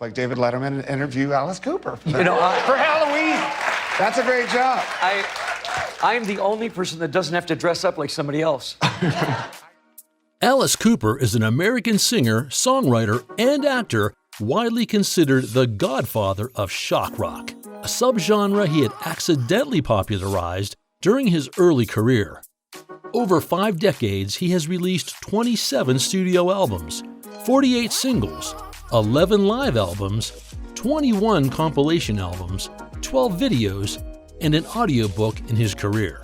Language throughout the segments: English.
Like David Letterman and interview Alice Cooper for for Halloween. That's a great job. I'm the only person that doesn't have to dress up like somebody else. Alice Cooper is an American singer, songwriter, and actor widely considered the godfather of shock rock, a subgenre he had accidentally popularized during his early career. Over 5 decades, he has released 27 studio albums, 48 singles, 11 live albums, 21 compilation albums, 12 videos, and an audiobook in his career.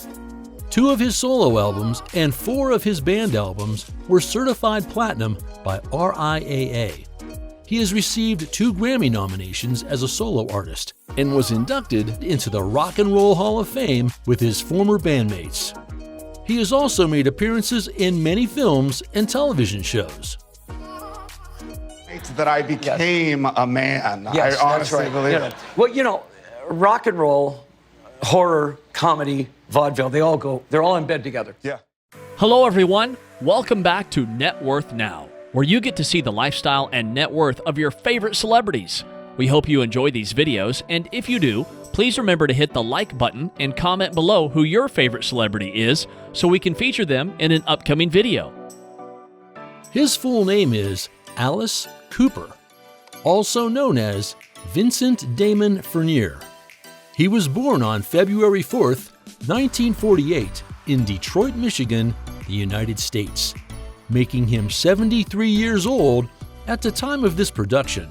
2 of his solo albums and 4 of his band albums were certified platinum by RIAA. He has received 2 Grammy nominations as a solo artist and was inducted into the Rock and Roll Hall of Fame with his former bandmates. He has also made appearances in many films and television shows. That I became a man. Yes, I honestly believe it. Well, rock and roll, horror, comedy, vaudeville, they're all in bed together. Yeah. Hello, everyone. Welcome back to Net Worth Now, where you get to see the lifestyle and net worth of your favorite celebrities. We hope you enjoy these videos, and if you do, please remember to hit the like button and comment below who your favorite celebrity is so we can feature them in an upcoming video. His full name is Alice Cooper, also known as Vincent Damon Fournier. He was born on February 4th, 1948 in Detroit, Michigan, the United States, making him 73 years old at the time of this production.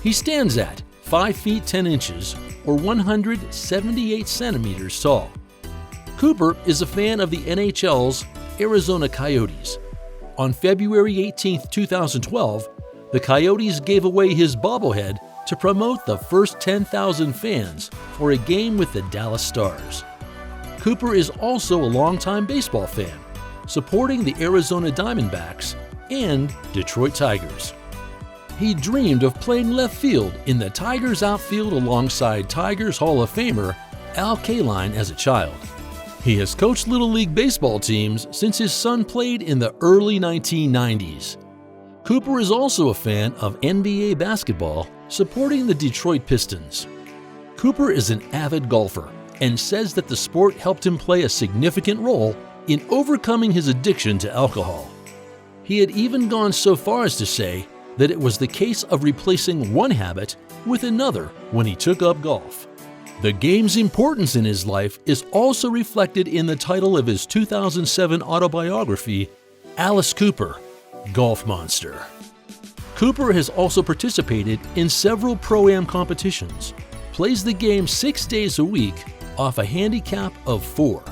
He stands at 5 feet 10 inches or 178 centimeters tall. Cooper is a fan of the NHL's Arizona Coyotes. On February 18, 2012, the Coyotes gave away his bobblehead to promote the first 10,000 fans for a game with the Dallas Stars. Cooper is also a longtime baseball fan, supporting the Arizona Diamondbacks and Detroit Tigers. He dreamed of playing left field in the Tigers outfield alongside Tigers Hall of Famer Al Kaline as a child. He has coached Little League baseball teams since his son played in the early 1990s. Cooper is also a fan of NBA basketball, supporting the Detroit Pistons. Cooper is an avid golfer and says that the sport helped him play a significant role in overcoming his addiction to alcohol. He had even gone so far as to say that it was the case of replacing one habit with another when he took up golf. The game's importance in his life is also reflected in the title of his 2007 autobiography, Alice Cooper, Golf Monster. Cooper has also participated in several Pro-Am competitions, plays the game 6 days a week off a handicap of 4.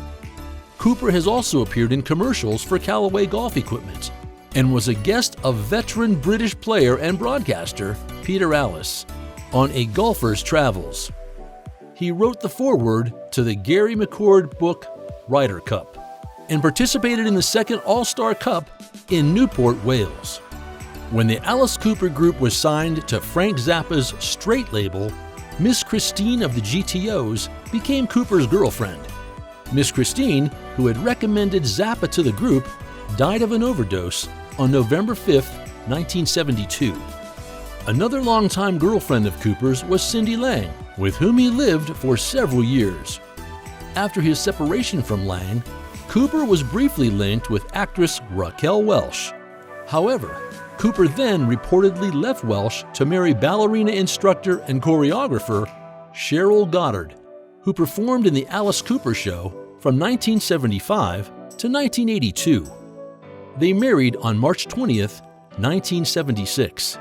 Cooper has also appeared in commercials for Callaway Golf Equipment and was a guest of veteran British player and broadcaster Peter Alliss on A Golfer's Travels. He wrote the foreword to the Gary McCord book Ryder Cup and participated in the second All-Star Cup in Newport, Wales. When the Alice Cooper Group was signed to Frank Zappa's Straight label, Miss Christine of the GTOs became Cooper's girlfriend. Miss Christine, who had recommended Zappa to the group, died of an overdose on November 5, 1972. Another longtime girlfriend of Cooper's was Cindy Lang, with whom he lived for several years. After his separation from Lang, Cooper was briefly linked with actress Raquel Welch. However, Cooper then reportedly left Welch to marry ballerina instructor and choreographer Cheryl Goddard, who performed in the Alice Cooper Show from 1975 to 1982. They married on March 20th, 1976.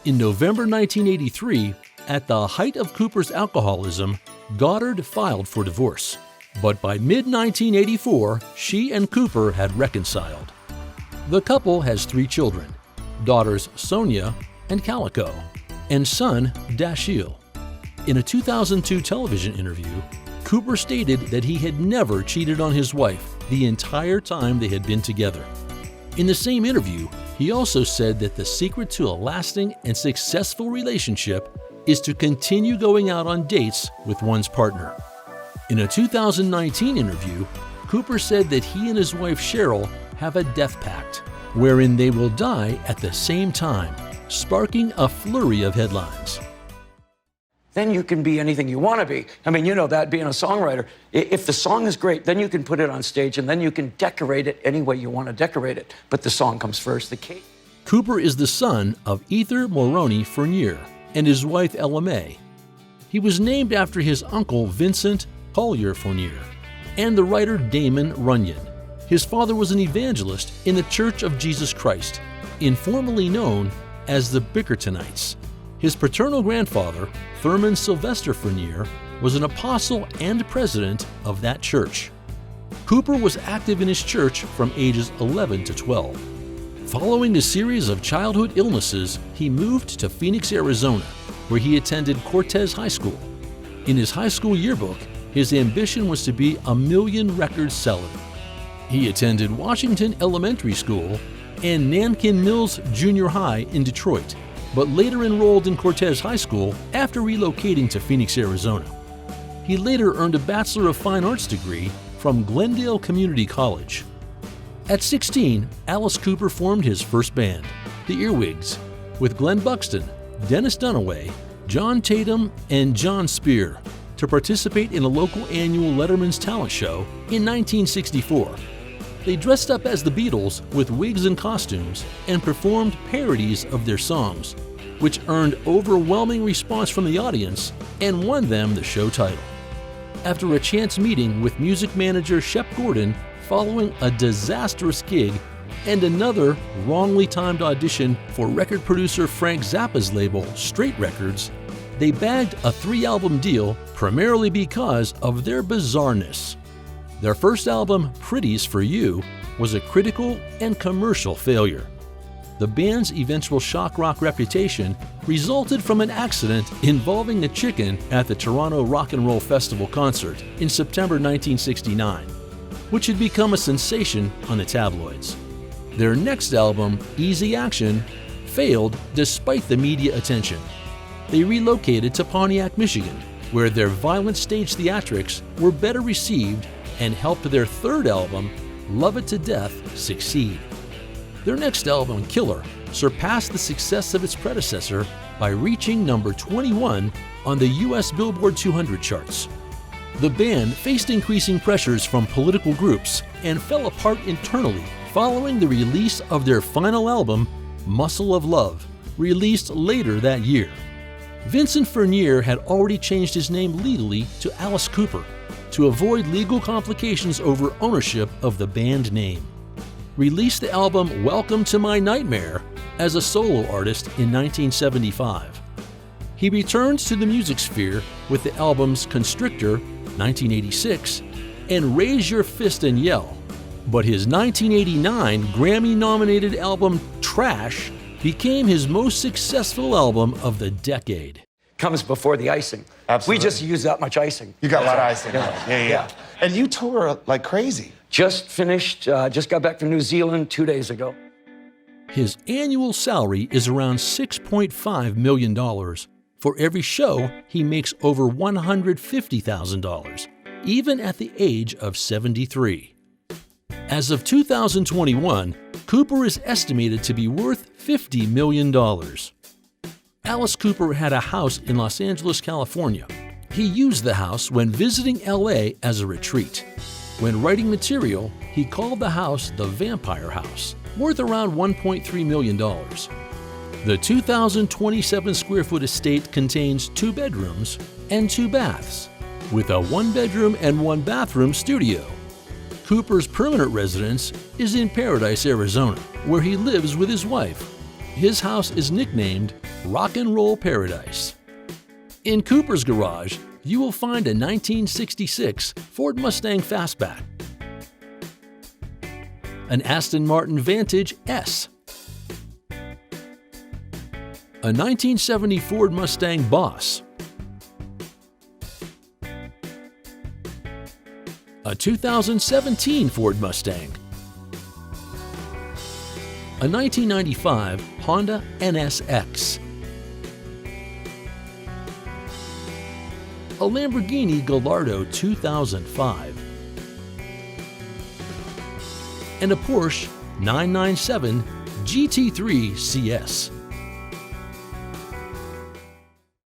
In November 1983, at the height of Cooper's alcoholism, Goddard filed for divorce. But by mid-1984, she and Cooper had reconciled. The couple has 3 children, daughters Sonia and Calico, and son Dashiell. In a 2002 television interview, Cooper stated that he had never cheated on his wife the entire time they had been together. In the same interview, he also said that the secret to a lasting and successful relationship is to continue going out on dates with one's partner. In a 2019 interview, Cooper said that he and his wife Cheryl have a death pact, wherein they will die at the same time sparking a flurry of headlines. Then you can be anything you want to be. I mean, you know that, being a songwriter. If the song is great, then you can put it on stage, and then you can decorate it any way you want to decorate it. But the song comes first. Cooper is the son of Ether Moroni Fournier and his wife Ella May. He was named after his uncle Vincent Collier Fournier and the writer Damon Runyon. His father was an evangelist in the Church of Jesus Christ, informally known as the Bickertonites. His paternal grandfather, Thurman Sylvester Fournier, was an apostle and president of that church. Cooper was active in his church from ages 11 to 12. Following a series of childhood illnesses, he moved to Phoenix, Arizona, where he attended Cortez High School. In his high school yearbook, his ambition was to be a million record seller. He attended Washington Elementary School and Nankin Mills Junior High in Detroit, but later enrolled in Cortez High School after relocating to Phoenix, Arizona. He later earned a Bachelor of Fine Arts degree from Glendale Community College. At 16, Alice Cooper formed his first band, the Earwigs, with Glenn Buxton, Dennis Dunaway, John Tatum, and John Spear, to participate in a local annual Letterman's Talent Show in 1964. They dressed up as the Beatles with wigs and costumes and performed parodies of their songs, which earned overwhelming response from the audience and won them the show title. After a chance meeting with music manager Shep Gordon following a disastrous gig and another wrongly timed audition for record producer Frank Zappa's label, Straight Records, they bagged a 3-album deal primarily because of their bizarreness. Their first album, Pretties for You, was a critical and commercial failure. The band's eventual shock rock reputation resulted from an accident involving a chicken at the Toronto Rock and Roll Festival concert in September 1969, which had become a sensation on the tabloids. Their next album, Easy Action, failed despite the media attention. They relocated to Pontiac, Michigan, where their violent stage theatrics were better received and helped their third album, Love It to Death, succeed. Their next album, Killer, surpassed the success of its predecessor by reaching number 21 on the US Billboard 200 charts. The band faced increasing pressures from political groups and fell apart internally following the release of their final album, Muscle of Love, released later that year. Vincent Fournier had already changed his name legally to Alice Cooper to avoid legal complications over ownership of the band name. Released the album Welcome to My Nightmare as a solo artist in 1975. He returned to the music sphere with the albums Constrictor, 1986, and Raise Your Fist and Yell. But his 1989 Grammy-nominated album Trash became his most successful album of the decade. Comes before the icing. Absolutely. We just use that much icing. You got a lot of icing. Yeah. Yeah. And you tour like crazy. Just finished, just got back from New Zealand 2 days ago. His annual salary is around $6.5 million. For every show, he makes over $150,000, even at the age of 73. As of 2021, Cooper is estimated to be worth $50 million. Alice Cooper had a house in Los Angeles, California. He used the house when visiting LA as a retreat. When writing material, he called the house the Vampire House, worth around $1.3 million. The 2,027 square foot estate contains 2 bedrooms and 2 baths, with a 1-bedroom and 1-bathroom studio. Cooper's permanent residence is in Paradise, Arizona, where he lives with his wife. His house is nicknamed Rock and Roll Paradise. In Cooper's garage, you will find a 1966 Ford Mustang Fastback, an Aston Martin Vantage S, a 1970 Ford Mustang Boss, a 2017 Ford Mustang, a 1995 Honda NSX, a Lamborghini Gallardo 2005, and a Porsche 997 GT3 CS.